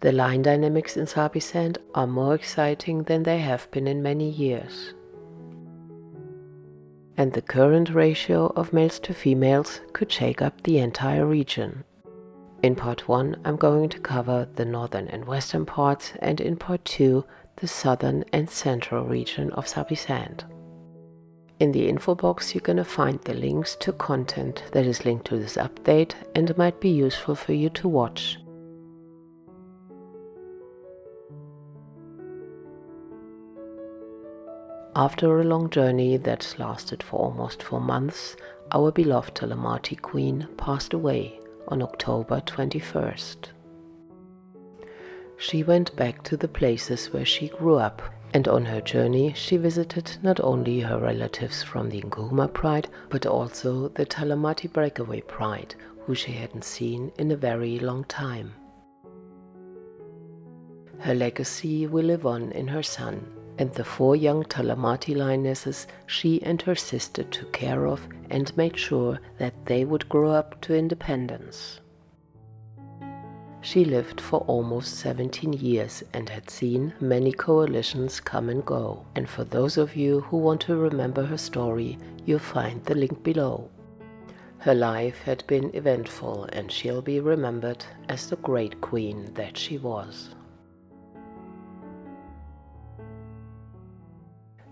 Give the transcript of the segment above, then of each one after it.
The line dynamics in Sabi Sand are more exciting than they have been in many years. And the current ratio of males to females could shake up the entire region. In part 1 I'm going to cover the northern and western parts, and in part 2 the southern and central region of Sabi Sand. In the info box you're gonna find the links to content that is linked to this update and might be useful for you to watch. After a long journey that lasted for almost 4 months, our beloved Talamati Queen passed away on October 21st. She went back to the places where she grew up, and on her journey she visited not only her relatives from the Nkuhuma Pride, but also the Talamati Breakaway Pride, who she hadn't seen in a very long time. Her legacy will live on in her son, and the 4 young Talamati lionesses she and her sister took care of and made sure that they would grow up to independence. She lived for almost 17 years and had seen many coalitions come and go, and for those of you who want to remember her story, you'll find the link below. Her life had been eventful, and she'll be remembered as the great queen that she was.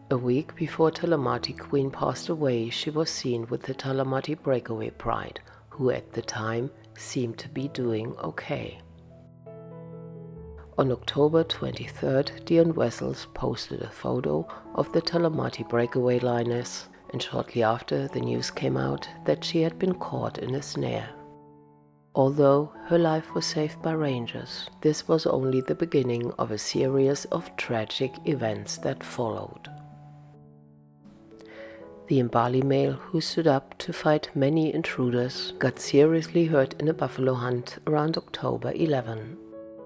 A week before Talamati Queen passed away, she was seen with the Talamati Breakaway Pride, who at the time seemed to be doing okay. On October 23rd, Dion Wessels posted a photo of the Talamati Breakaway lioness, and shortly after the news came out that she had been caught in a snare. Although her life was saved by rangers, this was only the beginning of a series of tragic events that followed. The Imbali male, who stood up to fight many intruders, got seriously hurt in a buffalo hunt around October 11.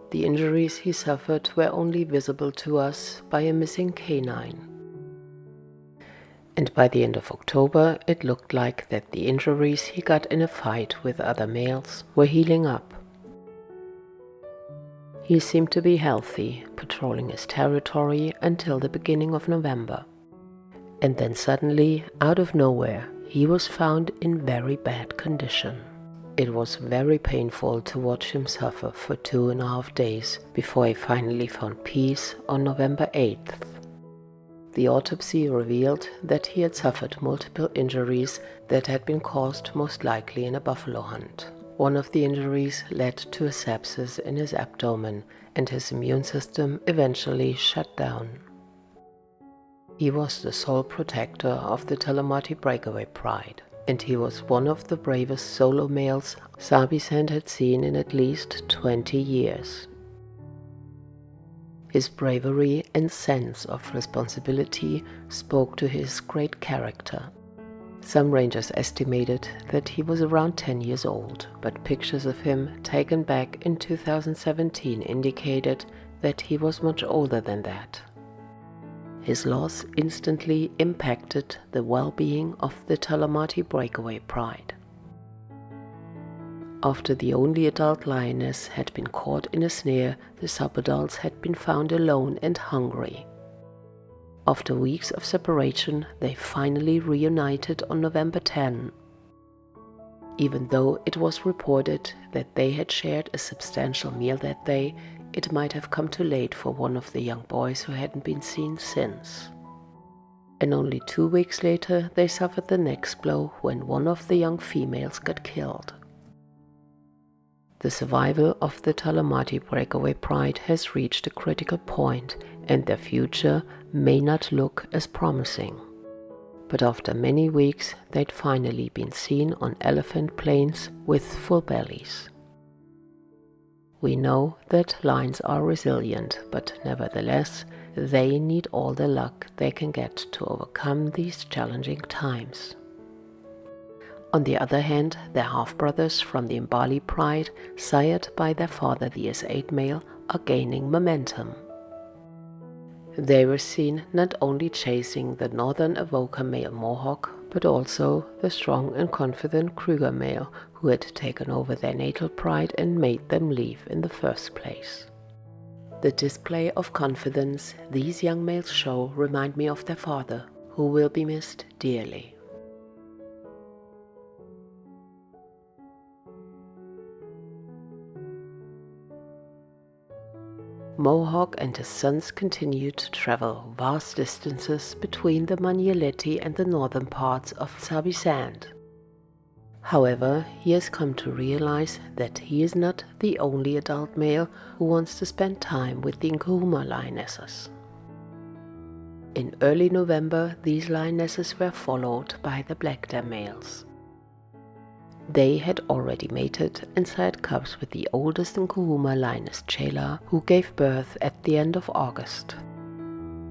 The injuries he suffered were only visible to us by a missing canine. And by the end of October, it looked like that the injuries he got in a fight with other males were healing up. He seemed to be healthy, patrolling his territory until the beginning of November. And then suddenly, out of nowhere, he was found in very bad condition. It was very painful to watch him suffer for 2.5 days before he finally found peace on November 8th. The autopsy revealed that he had suffered multiple injuries that had been caused most likely in a buffalo hunt. One of the injuries led to a sepsis in his abdomen, and his immune system eventually shut down. He was the sole protector of the Talamati Breakaway Pride, and he was one of the bravest solo males Sabi Sand had seen in at least 20 years. His bravery and sense of responsibility spoke to his great character. Some rangers estimated that he was around 10 years old, but pictures of him taken back in 2017 indicated that he was much older than that. His loss instantly impacted the well-being of the Talamati Breakaway Pride. After the only adult lioness had been caught in a snare, the sub-adults had been found alone and hungry. After weeks of separation, they finally reunited on November 10. Even though it was reported that they had shared a substantial meal that day, it might have come too late for one of the young boys who hadn't been seen since. And only 2 weeks later, they suffered the next blow when one of the young females got killed. The survival of the Talamati Breakaway Pride has reached a critical point, and their future may not look as promising. But after many weeks, they'd finally been seen on elephant plains with full bellies. We know that lions are resilient, but nevertheless, they need all the luck they can get to overcome these challenging times. On the other hand, their half-brothers from the Imbali Pride, sired by their father the S8 male, are gaining momentum. They were seen not only chasing the northern Avoca Male Mohawk, but also the strong and confident Kruger male who had taken over their natal pride and made them leave in the first place. The display of confidence these young males show remind me of their father, who will be missed dearly. Mohawk and his sons continued to travel vast distances between the Mhangeni and the northern parts of Sabi Sand. However, he has come to realize that he is not the only adult male who wants to spend time with the Nkuhuma lionesses. In early November, these lionesses were followed by the Blackdam Males. They had already mated and sired cubs with the oldest Nkuhuma lioness Tsalala, who gave birth at the end of August.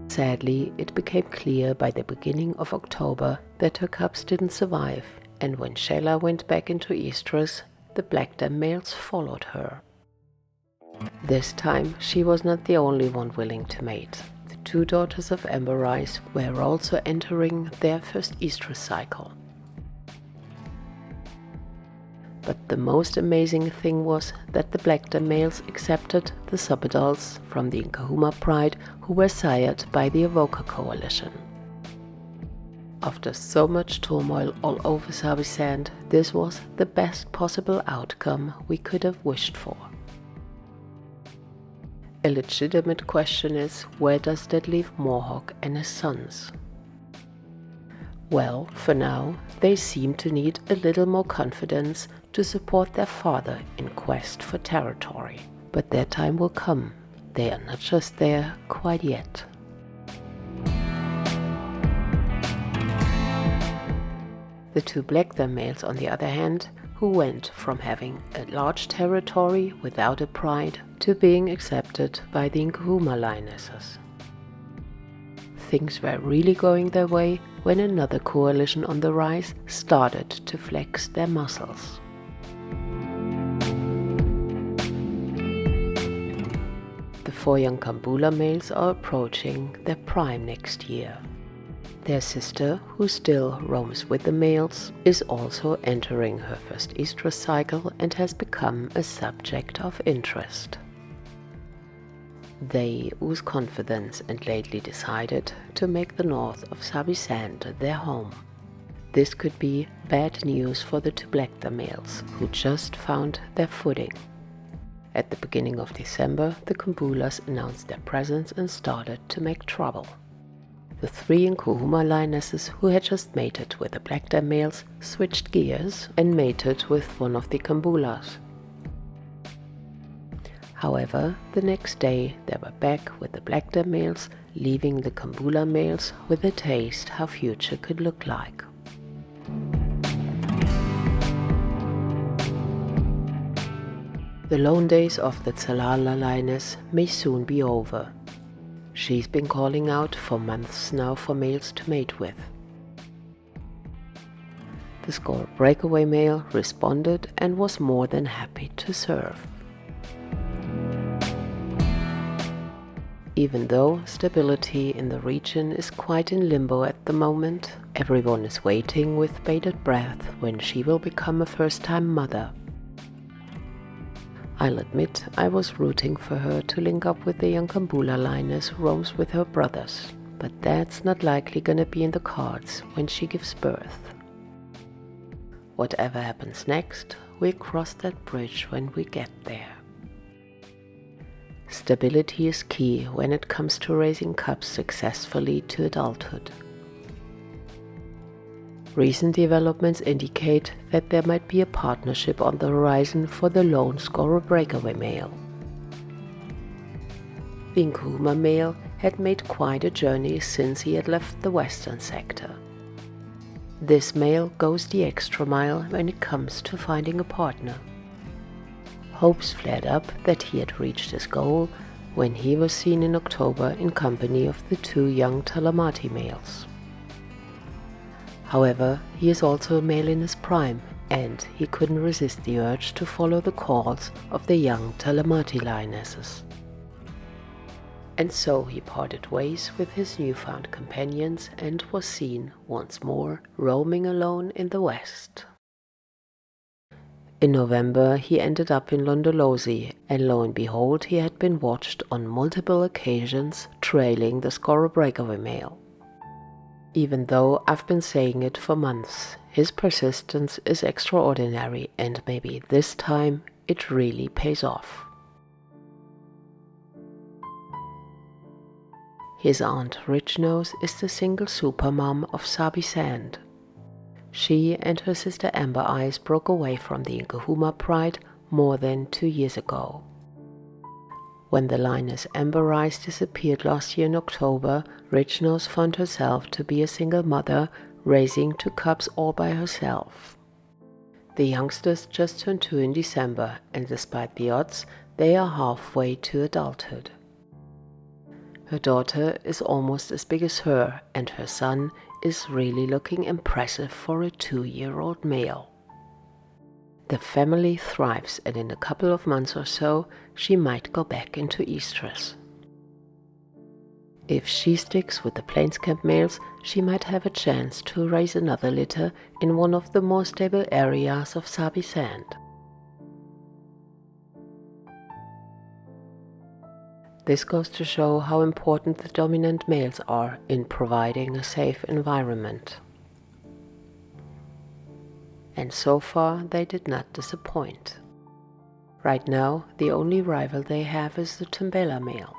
Sadly, it became clear by the beginning of October that her cubs didn't survive, and when Tsalala went back into estrus, the Blackdam Males followed her. This time, she was not the only one willing to mate. The two daughters of Imbali were also entering their first estrus cycle. But the most amazing thing was that the Blackdam Males accepted the subadults from the Nkuhuma Pride who were sired by the Avoca coalition. After so much turmoil all over Sabi Sand, this was the best possible outcome we could have wished for. A legitimate question is, where does that leave Mohawk and his sons? Well, for now, they seem to need a little more confidence to support their father in quest for territory. But their time will come. They are not just there quite yet. The two Blackdam Males, on the other hand, who went from having a large territory without a pride to being accepted by the Nkuhuma lionesses. Things were really going their way when another coalition on the rise started to flex their muscles. The four young Kambula Males are approaching their prime next year. Their sister, who still roams with the males, is also entering her first estrus cycle and has become a subject of interest. They ooze confidence and lately decided to make the north of Sabi Sand their home. This could be bad news for the two Blackdam Males, who just found their footing. At the beginning of December, the Kambulas announced their presence and started to make trouble. The three Nkuhuma lionesses who had just mated with the Blackdam Males switched gears and mated with one of the Kambulas. However, the next day they were back with the Blackdam Males, leaving the Kambula Males with a taste how future could look like. The lone days of the Tsalala lioness may soon be over. She's been calling out for months now for males to mate with. The Skorro Breakaway male responded and was more than happy to serve. Even though stability in the region is quite in limbo at the moment, everyone is waiting with bated breath when she will become a first-time mother. I'll admit I was rooting for her to link up with the young Kambula lioness who roams with her brothers, but that's not likely gonna be in the cards when she gives birth. Whatever happens next, we'll cross that bridge when we get there. Stability is key when it comes to raising cubs successfully to adulthood. Recent developments indicate that there might be a partnership on the horizon for the lone Skorro Breakaway male. The Nkuhuma male had made quite a journey since he had left the western sector. This male goes the extra mile when it comes to finding a partner. Hopes flared up that he had reached his goal when he was seen in October in company of the two young Talamati males. However, he is also a male in his prime, and he couldn't resist the urge to follow the calls of the young Talamati lionesses. And so he parted ways with his newfound companions and was seen once more roaming alone in the west. In November, he ended up in Londolozi, and lo and behold, he had been watched on multiple occasions trailing the Skorro Breakaway male. Even though I've been saying it for months, his persistence is extraordinary, and maybe this time it really pays off. His aunt Richnose is the single supermom of Sabi Sand. She and her sister Amber Eyes broke away from the Nkuhuma Pride more than 2 years ago. When the lioness Amber Eyes disappeared last year in October, Richnose found herself to be a single mother, raising 2 cubs all by herself. The youngsters just turned 2 in December, and despite the odds, they are halfway to adulthood. Her daughter is almost as big as her, and her son is really looking impressive for a 2-year-old male. The family thrives, and in a couple of months or so, she might go back into estrus. If she sticks with the Plainscamp Males, she might have a chance to raise another litter in one of the more stable areas of Sabi Sand. This goes to show how important the dominant males are in providing a safe environment. And so far they did not disappoint. Right now the only rival they have is the Kambula Male.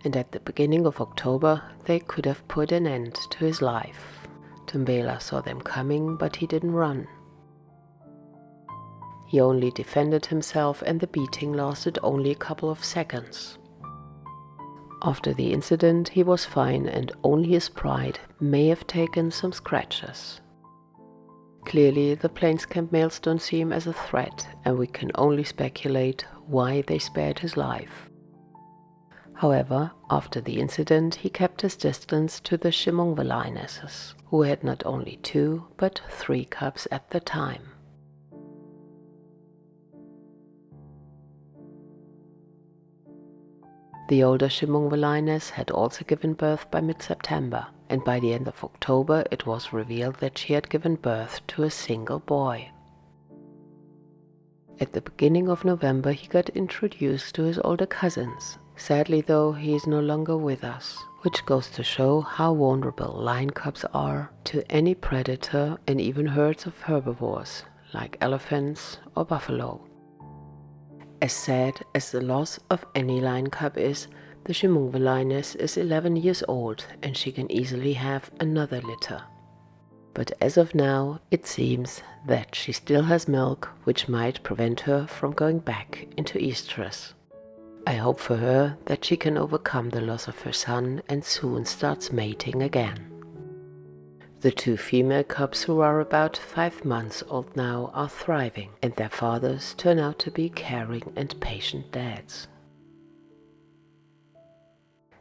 And at the beginning of October they could have put an end to his life. Kambula saw them coming, but he didn't run. He only defended himself, and the beating lasted only a couple of seconds. After the incident he was fine, and only his pride may have taken some scratches. Clearly the Plainscamp Males don't see him as a threat, and we can only speculate why they spared his life. However, after the incident he kept his distance to the Ximunghwe lionesses, who had not only 2 but 3 cubs at the time. The older Ximunghwe lioness had also given birth by mid-September, and by the end of October it was revealed that she had given birth to a single boy. At the beginning of November he got introduced to his older cousins. Sadly though, he is no longer with us, which goes to show how vulnerable lion cubs are to any predator and even herds of herbivores like elephants or buffalo. As sad as the loss of any lion cub is, the Ximunghwe lioness is 11 years old and she can easily have another litter. But as of now, it seems that she still has milk, which might prevent her from going back into estrus. I hope for her that she can overcome the loss of her son and soon starts mating again. The 2 female cubs, who are about 5 months old now, are thriving, and their fathers turn out to be caring and patient dads.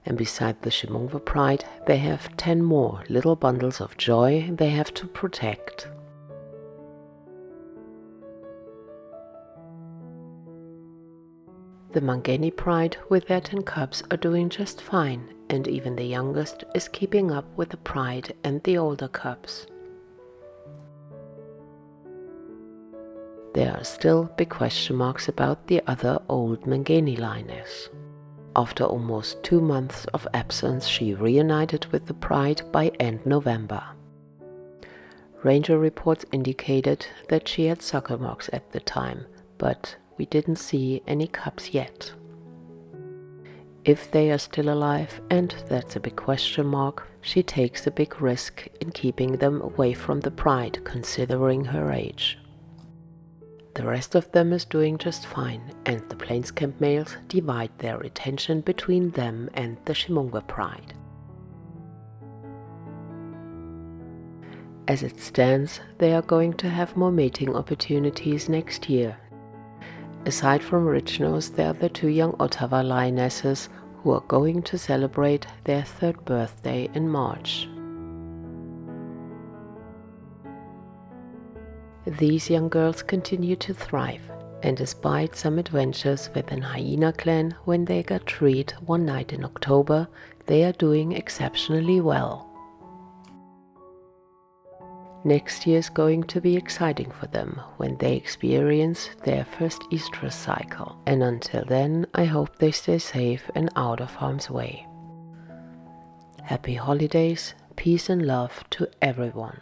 And beside the Ximunghwe Pride, they have 10 more little bundles of joy they have to protect. The Mhangeni Pride with their 10 cubs are doing just fine, and even the youngest is keeping up with the Pride and the older cubs. There are still big question marks about the other old Mhangeni lioness. After almost 2 months of absence, she reunited with the Pride by end November. Ranger reports indicated that she had sucker marks at the time, but we didn't see any cubs yet. If they are still alive, and that's a big question mark, she takes a big risk in keeping them away from the Pride, considering her age. The rest of them is doing just fine, and the Plainscamp Males divide their attention between them and the Ximunghwe Pride. As it stands, they are going to have more mating opportunities next year. Aside from Richnose, there are the 2 young Othawa lionesses who are going to celebrate their 3rd birthday in March. These young girls continue to thrive, and despite some adventures with an hyena clan when they got treed one night in October, they are doing exceptionally well. Next year is going to be exciting for them when they experience their first estrus cycle, and until then I hope they stay safe and out of harm's way. Happy holidays, peace and love to everyone.